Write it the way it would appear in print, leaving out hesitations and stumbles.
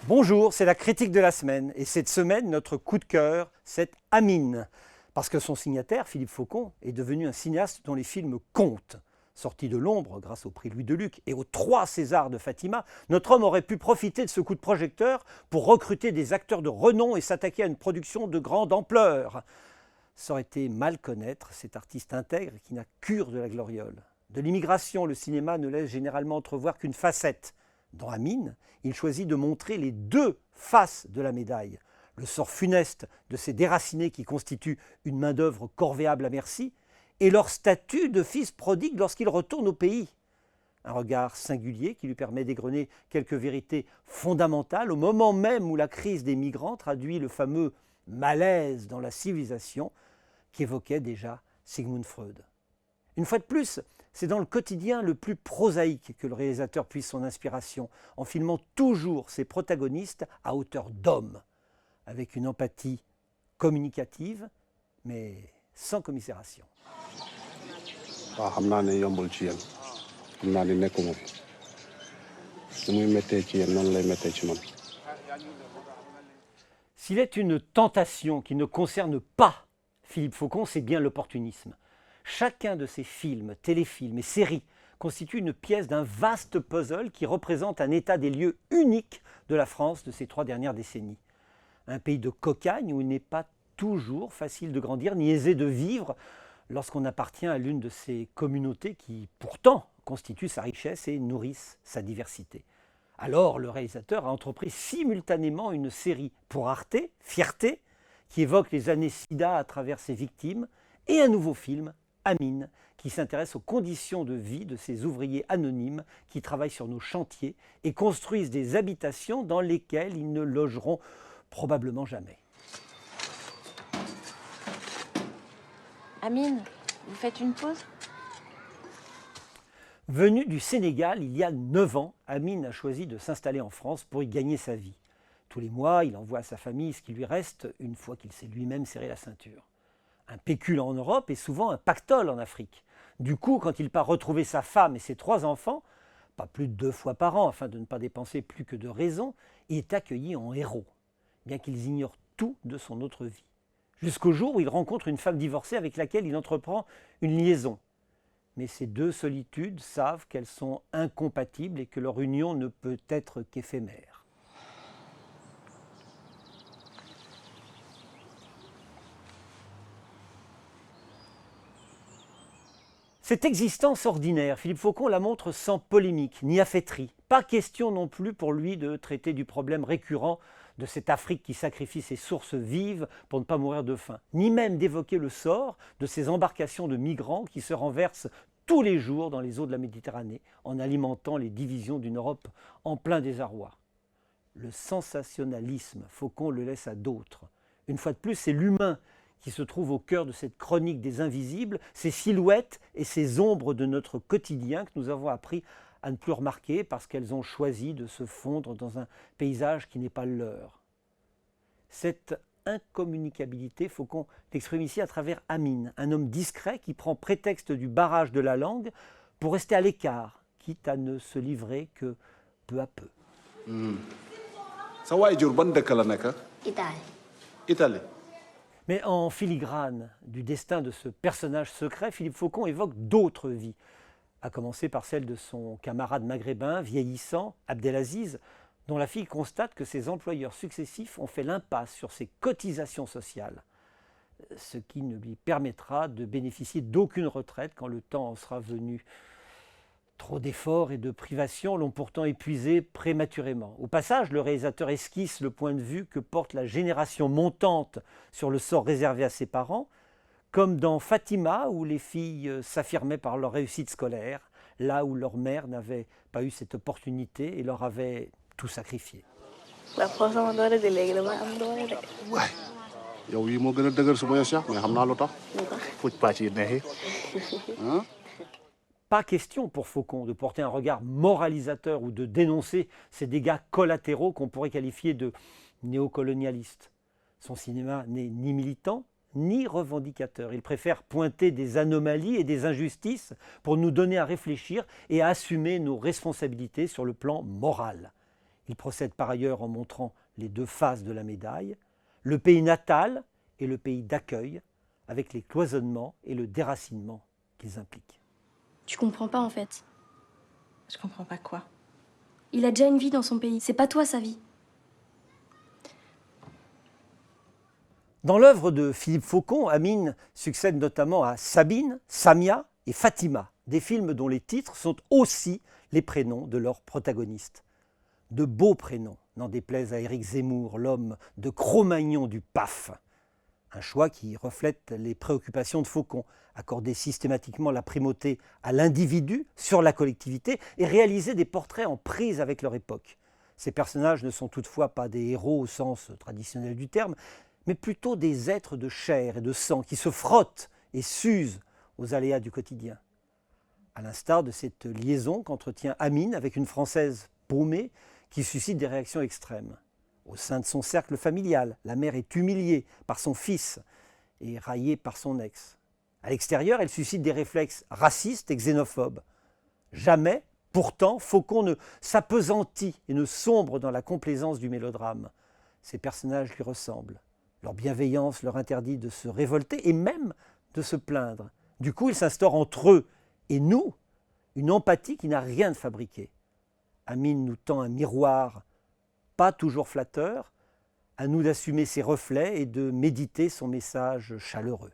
Bonjour, c'est la critique de la semaine. Et cette semaine, notre coup de cœur, c'est Amine. Parce que son signataire, Philippe Faucon, est devenu un cinéaste dont les films comptent. Sorti de l'ombre grâce au prix Louis Deluc et aux 3 Césars de Fatima, notre homme aurait pu profiter de ce coup de projecteur pour recruter des acteurs de renom et s'attaquer à une production de grande ampleur. Ça aurait été mal connaître cet artiste intègre qui n'a cure de la gloriole. De l'immigration, le cinéma ne laisse généralement entrevoir qu'une facette. Dans Amine, il choisit de montrer les 2 faces de la médaille. Le sort funeste de ces déracinés qui constituent une main-d'œuvre corvéable à merci et leur statut de fils prodigue lorsqu'ils retournent au pays. Un regard singulier qui lui permet d'égrener quelques vérités fondamentales au moment même où la crise des migrants traduit le fameux malaise dans la civilisation qu'évoquait déjà Sigmund Freud. Une fois de plus, c'est dans le quotidien le plus prosaïque que le réalisateur puise son inspiration, en filmant toujours ses protagonistes à hauteur d'homme, avec une empathie communicative, mais sans commisération. S'il est une tentation qui ne concerne pas Philippe Faucon, c'est bien l'opportunisme. Chacun de ces films, téléfilms et séries constitue une pièce d'un vaste puzzle qui représente un état des lieux unique de la France de ces 3 dernières décennies. Un pays de cocagne où il n'est pas toujours facile de grandir ni aisé de vivre lorsqu'on appartient à l'une de ces communautés qui, pourtant, constituent sa richesse et nourrissent sa diversité. Alors, le réalisateur a entrepris simultanément une série pour Arte, Fierté, qui évoque les années SIDA à travers ses victimes, et un nouveau film, Amine, qui s'intéresse aux conditions de vie de ces ouvriers anonymes qui travaillent sur nos chantiers et construisent des habitations dans lesquelles ils ne logeront probablement jamais. Amine, vous faites une pause ? Venu du Sénégal il y a 9 ans, Amine a choisi de s'installer en France pour y gagner sa vie. Tous les mois, il envoie à sa famille ce qui lui reste une fois qu'il s'est lui-même serré la ceinture. Un pécule en Europe et souvent un pactole en Afrique. Du coup, quand il part retrouver sa femme et ses 3 enfants, pas plus de 2 fois par an afin de ne pas dépenser plus que de raison, il est accueilli en héros, bien qu'ils ignorent tout de son autre vie. Jusqu'au jour où il rencontre une femme divorcée avec laquelle il entreprend une liaison. Mais ces 2 solitudes savent qu'elles sont incompatibles et que leur union ne peut être qu'éphémère. Cette existence ordinaire, Philippe Faucon la montre sans polémique ni affaîtrie. Pas question non plus pour lui de traiter du problème récurrent de cette Afrique qui sacrifie ses sources vives pour ne pas mourir de faim, ni même d'évoquer le sort de ces embarcations de migrants qui se renversent tous les jours dans les eaux de la Méditerranée en alimentant les divisions d'une Europe en plein désarroi. Le sensationnalisme, Faucon le laisse à d'autres. Une fois de plus, c'est l'humain qui se trouve au cœur de cette chronique des invisibles, ces silhouettes et ces ombres de notre quotidien que nous avons appris à ne plus remarquer parce qu'elles ont choisi de se fondre dans un paysage qui n'est pas le leur. Cette incommunicabilité, Faucon l'exprime ici à travers Amine, un homme discret qui prend prétexte du barrage de la langue pour rester à l'écart, quitte à ne se livrer que peu à peu. Italie. Mais en filigrane du destin de ce personnage secret, Philippe Faucon évoque d'autres vies, à commencer par celle de son camarade maghrébin vieillissant, Abdelaziz, dont la fille constate que ses employeurs successifs ont fait l'impasse sur ses cotisations sociales, ce qui ne lui permettra de bénéficier d'aucune retraite quand le temps en sera venu. Trop d'efforts et de privations l'ont pourtant épuisé prématurément. Au passage, le réalisateur esquisse le point de vue que porte la génération montante sur le sort réservé à ses parents, comme dans Fatima, où les filles s'affirmaient par leur réussite scolaire, là où leur mère n'avait pas eu cette opportunité et leur avait tout sacrifié. Pas question pour Faucon de porter un regard moralisateur ou de dénoncer ces dégâts collatéraux qu'on pourrait qualifier de néocolonialistes. Son cinéma n'est ni militant, ni revendicateur. Il préfère pointer des anomalies et des injustices pour nous donner à réfléchir et à assumer nos responsabilités sur le plan moral. Il procède par ailleurs en montrant les deux faces de la médaille, le pays natal et le pays d'accueil, avec les cloisonnements et le déracinement qu'ils impliquent. Tu comprends pas en fait. Je comprends pas quoi. Il a déjà une vie dans son pays, c'est pas toi sa vie. Dans l'œuvre de Philippe Faucon, Amine succède notamment à Sabine, Samia et Fatima, des films dont les titres sont aussi les prénoms de leurs protagonistes. De beaux prénoms, n'en déplaise à Éric Zemmour, l'homme de Cro-Magnon du PAF. Un choix qui reflète les préoccupations de Faucon, accorder systématiquement la primauté à l'individu sur la collectivité et réaliser des portraits en prise avec leur époque. Ces personnages ne sont toutefois pas des héros au sens traditionnel du terme, mais plutôt des êtres de chair et de sang qui se frottent et s'usent aux aléas du quotidien. À l'instar de cette liaison qu'entretient Amine avec une Française paumée qui suscite des réactions extrêmes. Au sein de son cercle familial, la mère est humiliée par son fils et raillée par son ex. À l'extérieur, elle suscite des réflexes racistes et xénophobes. Jamais, pourtant, Faucon ne s'appesantit et ne sombre dans la complaisance du mélodrame. Ces personnages lui ressemblent. Leur bienveillance leur interdit de se révolter et même de se plaindre. Du coup, il s'instaure entre eux et nous une empathie qui n'a rien de fabriqué. Amine nous tend un miroir, pas toujours flatteur, à nous d'assumer ses reflets et de méditer son message chaleureux.